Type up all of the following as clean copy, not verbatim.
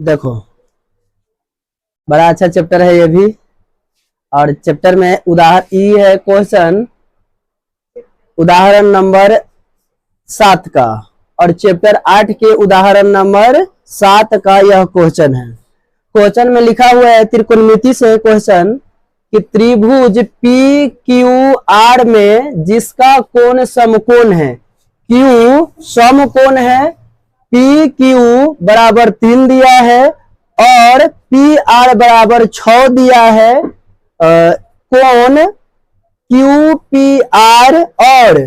देखो बड़ा अच्छा चैप्टर है ये भी। और चैप्टर में उदाहरण ई है क्वेश्चन उदाहरण नंबर 7 का, और चैप्टर 8 के उदाहरण नंबर 7 का यह क्वेश्चन है। क्वेश्चन में लिखा हुआ है त्रिकोणमिति से क्वेश्चन कि त्रिभुज पी क्यू आर में जिसका कोण समकोण है, क्यू समकोण है, पी क्यू बराबर 3 दिया है और पी आर बराबर 6 दिया है। कोण क्यू पी आर और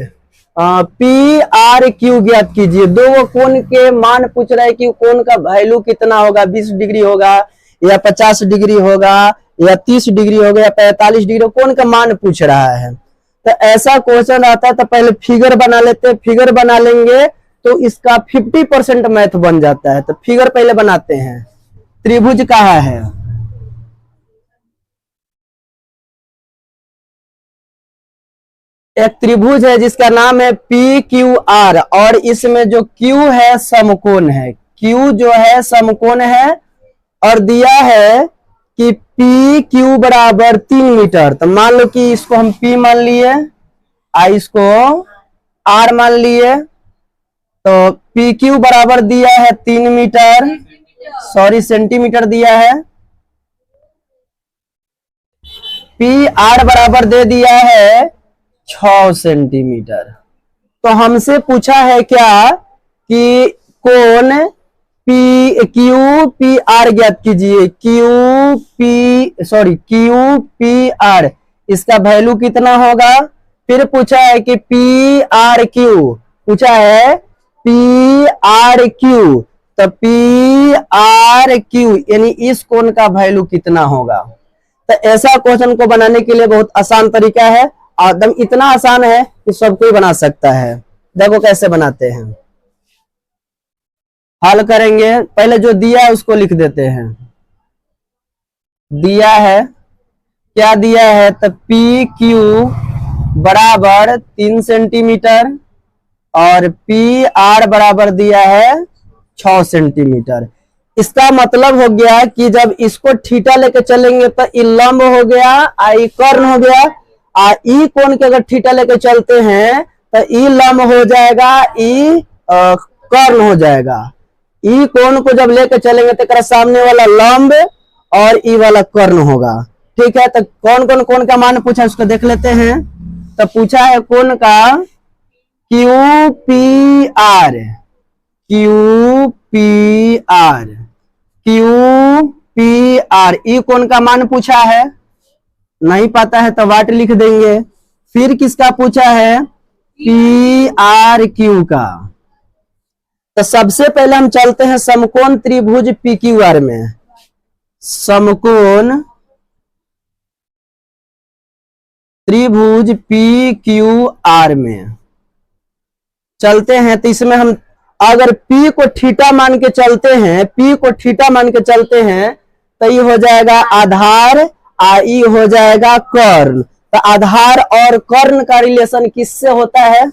पी आर क्यू ज्ञात कीजिए। दो कोण के मान पूछ रहा है कि कोण का वैल्यू कितना होगा, 20 डिग्री होगा या 50 डिग्री होगा या 30 डिग्री होगा या 45 डिग्री, कोण का मान पूछ रहा है। तो ऐसा क्वेश्चन आता है तो पहले फिगर बना लेते हैं। फिगर बना लेंगे तो इसका 50% मैथ बन जाता है। तो फिगर पहले बनाते हैं। त्रिभुज कहाँ है, एक त्रिभुज है जिसका नाम है पी क्यू आर, और इसमें जो क्यू है समकोण है, क्यू जो है समकोण है, और दिया है कि पी क्यू बराबर 3 मीटर। तो मान लो कि इसको हम पी मान लिए, इसको आर मान लिए। तो पी क्यू बराबर दिया है 3 मीटर, सॉरी सेंटीमीटर दिया है। पी आर बराबर दे दिया है 6 सेंटीमीटर। तो हमसे पूछा है क्या कि कोण पी क्यू पी आर ज्ञात कीजिए। क्यू पी आर इसका वैल्यू कितना होगा। फिर पूछा है कि पी आर क्यू, पूछा है पी आर क्यू, तो पी आर क्यू यानी इस कोण का वैल्यू कितना होगा। तो ऐसा क्वेश्चन को बनाने के लिए बहुत आसान तरीका है, एकदम इतना आसान है कि सब कोई बना सकता है। देखो कैसे बनाते हैं, हल करेंगे। पहले जो दिया है उसको लिख देते हैं। दिया है, क्या दिया है, तो पी क्यू बराबर 3 सेंटीमीटर और पी आर बराबर दिया है 6 सेंटीमीटर। इसका मतलब हो गया कि जब इसको थीटा लेके चलेंगे तो ई लंब हो गया, आई कर्ण हो गया। ई कोण के अगर थीटा लेके चलते हैं तो ई लंब हो जाएगा, ई कर्ण हो जाएगा। ई कोण को जब लेके चलेंगे तो सामने वाला लंब और ई वाला कर्ण होगा। ठीक है, तो कौन कौन कोण का मान पूछा उसको देख लेते हैं। तो पूछा है कोण का Q P R, Q P R, Q P R, ई कोण का मान पूछा है। नहीं पता है तो वाट लिख देंगे। फिर किसका पूछा है, पी आर क्यू का। तो सबसे पहले हम चलते हैं समकोण त्रिभुज पी क्यू आर में। समकोण त्रिभुज पी क्यू आर में चलते हैं। तो इसमें हम अगर P को थीटा मान के चलते हैं, P को थीटा मान के चलते हैं तो ये हो जाएगा आधार, आई हो जाएगा कर्ण। तो आधार और कर्ण का रिलेशन किससे होता है,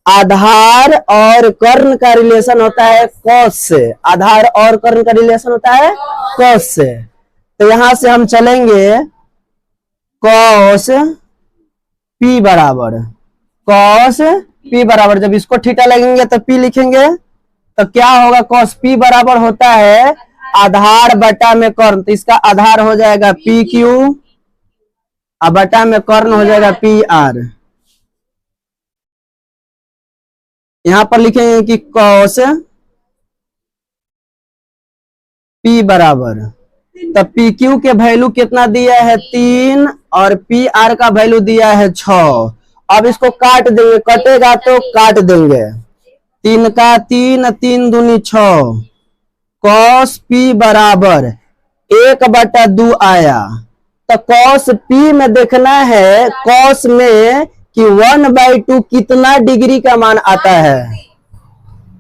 आधार और कर्ण का रिलेशन होता है कॉस से। आधार और कर्ण का रिलेशन होता है कॉस से। तो यहां से हम चलेंगे कॉस P बराबर, कॉस P बराबर, जब इसको थीटा लगेंगे तो P लिखेंगे तो क्या होगा, कॉस P बराबर होता है आधार बटा में कर्ण। तो इसका आधार हो जाएगा पी क्यू और बटा में कर्ण हो जाएगा पी आर। यहां पर लिखेंगे कि कॉस P बराबर, तो पी क्यू के वैल्यू कितना दिया है 3 और पी आर का वैल्यू दिया है 6। अब इसको काट देंगे, कटेगा तो काट देंगे। 3 का 3, 3 दूनी 6। कॉस P बराबर 1/2 आया। तो कॉस P में देखना है, कॉस में कि 1/2 कितना डिग्री का मान आता है,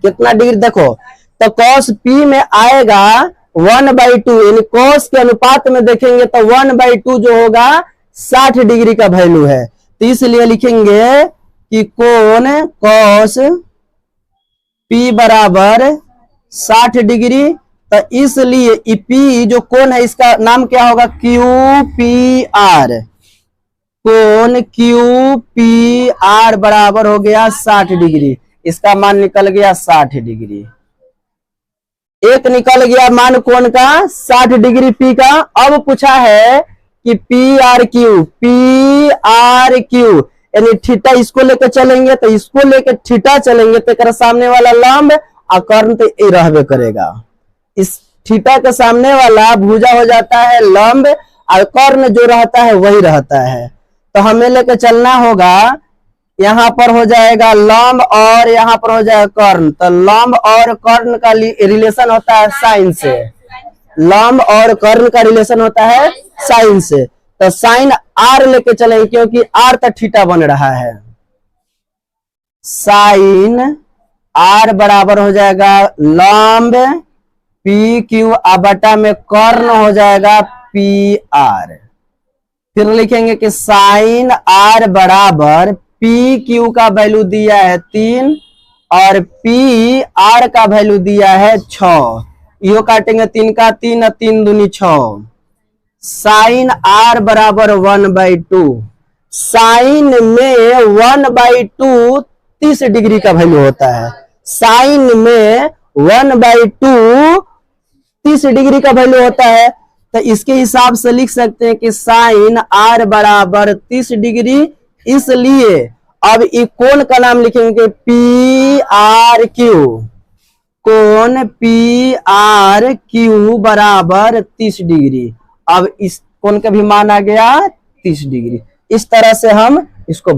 कितना डिग्री। देखो तो कॉस P में आएगा 1/2, यानी कॉस के अनुपात में देखेंगे तो 1/2 जो होगा 60 डिग्री का वैल्यू है। तो इसलिए लिखेंगे कि कोण कॉस P बराबर 60 डिग्री तो इसलिए पी जो कोण है इसका नाम क्या होगा, क्यू पी आर। कोण क्यू पी आर बराबर हो गया 60 डिग्री। इसका मान निकल गया 60 डिग्री। एक निकल गया मान कोण का 60 डिग्री पी का। अब पूछा है कि पी आर क्यू यानी थीटा इसको लेकर चलेंगे तो इसको लेकर थीटा चलेंगे तो सामने वाला लंब और कर्ण तो ये रहबे करेगा। इस थीटा के सामने वाला भुजा हो जाता है लंब और कर्ण जो रहता है वही रहता है। तो हमें लेकर चलना होगा, यहाँ पर हो जाएगा लंब और यहाँ पर हो जाएगा कर्ण। तो लंब और कर्ण का रिलेशन होता है साइन से। लंब और कर्ण का रिलेशन होता है साइन से। तो साइन आर लेके चलेंगे क्योंकि आर तक थीटा बन रहा है। साइन आर बराबर हो जाएगा लंब पी क्यू बटा में कर्ण हो जाएगा पी आर। फिर लिखेंगे कि साइन आर बराबर पी क्यू का वैल्यू दिया है 3 और पी आर का वैल्यू दिया है 6। यो काटेंगे 3 का 3 और 3 दूनी 6। साइन आर बराबर 1/2। साइन में 1/2 30 डिग्री का वैल्यू होता है। साइन में 1/2 30 डिग्री का वैल्यू होता है। तो इसके हिसाब से लिख सकते हैं कि साइन आर बराबर 30 डिग्री। इसलिए अब इस कोण का नाम लिखेंगे पी आर क्यू। कोण पी आर क्यू बराबर 30 डिग्री। अब इस कोण का भी मान आ गया 30 डिग्री। इस तरह से हम इसको